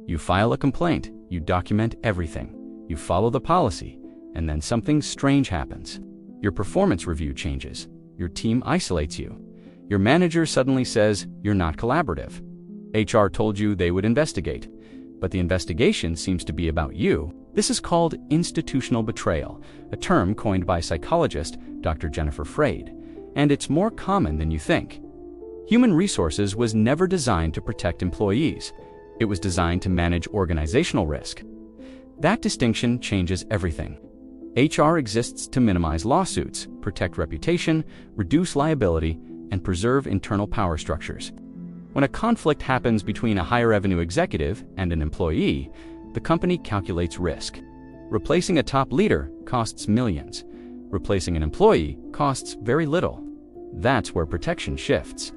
You file a complaint, you document everything, you follow the policy, and then something strange happens. Your performance review changes, your team isolates you, your manager suddenly says you're not collaborative. HR told you they would investigate, but the investigation seems to be about you. This is called institutional betrayal, a term coined by psychologist Dr. Jennifer Freyd, and it's more common than you think. Human resources was never designed to protect employees. It was designed to manage organizational risk. That distinction changes everything. HR exists to minimize lawsuits, protect reputation, reduce liability, and preserve internal power structures. When a conflict happens between a high-revenue executive and an employee, the company calculates risk. Replacing a top leader costs millions. Replacing an employee costs very little. That's where protection shifts.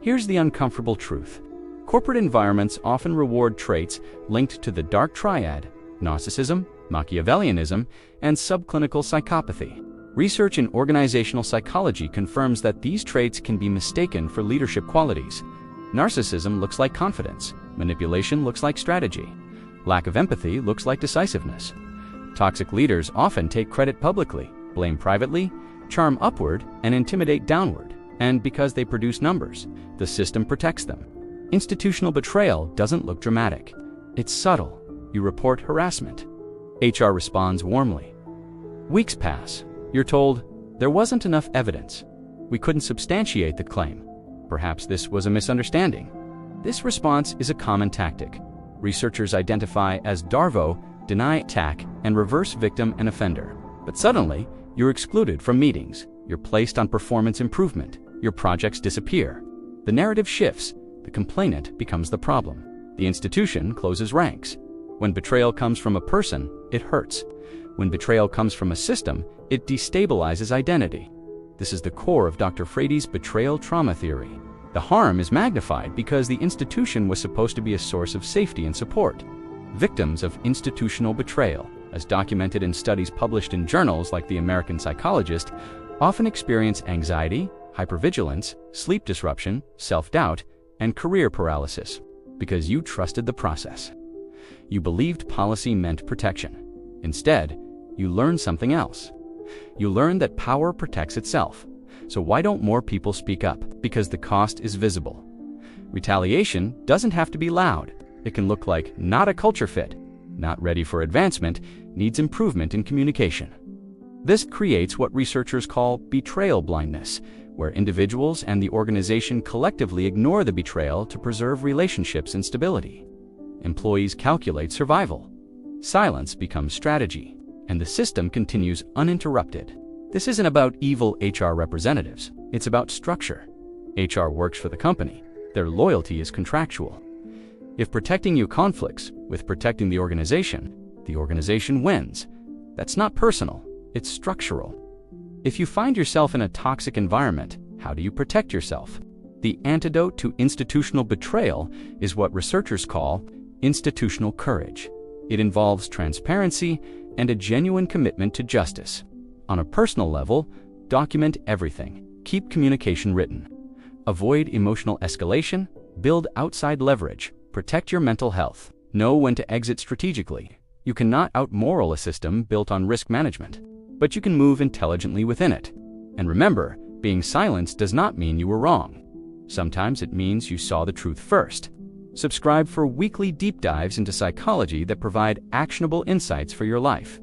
Here's the uncomfortable truth. Corporate environments often reward traits linked to the dark triad: narcissism, Machiavellianism, and subclinical psychopathy. Research in organizational psychology confirms that these traits can be mistaken for leadership qualities. Narcissism looks like confidence. Manipulation looks like strategy. Lack of empathy looks like decisiveness. Toxic leaders often take credit publicly, blame privately, charm upward, and intimidate downward. And because they produce numbers, the system protects them. Institutional betrayal doesn't look dramatic. It's subtle. You report harassment. HR responds warmly. Weeks pass. You're told, there wasn't enough evidence. We couldn't substantiate the claim. Perhaps this was a misunderstanding. This response is a common tactic. Researchers identify as DARVO, deny, attack, and reverse victim and offender. But suddenly, you're excluded from meetings. You're placed on performance improvement. Your projects disappear. The narrative shifts. The complainant becomes the problem. The institution closes ranks. When betrayal comes from a person, it hurts. When betrayal comes from a system, it destabilizes identity. This is the core of Dr. Freyd's betrayal trauma theory. The harm is magnified because the institution was supposed to be a source of safety and support. Victims of institutional betrayal, as documented in studies published in journals like The American Psychologist, often experience anxiety, hypervigilance, sleep disruption, self-doubt, and career paralysis, because you trusted the process. You believed policy meant protection. Instead, you learned something else. You learned that power protects itself. So why don't more people speak up? Because the cost is visible. Retaliation doesn't have to be loud. It can look like not a culture fit, not ready for advancement, needs improvement in communication. This creates what researchers call betrayal blindness, where individuals and the organization collectively ignore the betrayal to preserve relationships and stability. Employees calculate survival. Silence becomes strategy, and the system continues uninterrupted. This isn't about evil HR representatives. It's about structure. HR works for the company. Their loyalty is contractual. If protecting you conflicts with protecting the organization wins. That's not personal. It's structural. If you find yourself in a toxic environment, how do you protect yourself? The antidote to institutional betrayal is what researchers call institutional courage. It involves transparency and a genuine commitment to justice. On a personal level, document everything. Keep communication written. Avoid emotional escalation. Build outside leverage. Protect your mental health. Know when to exit strategically. You cannot out-moral a system built on risk management, but you can move intelligently within it. And remember, being silenced does not mean you were wrong. Sometimes it means you saw the truth first. Subscribe for weekly deep dives into psychology that provide actionable insights for your life.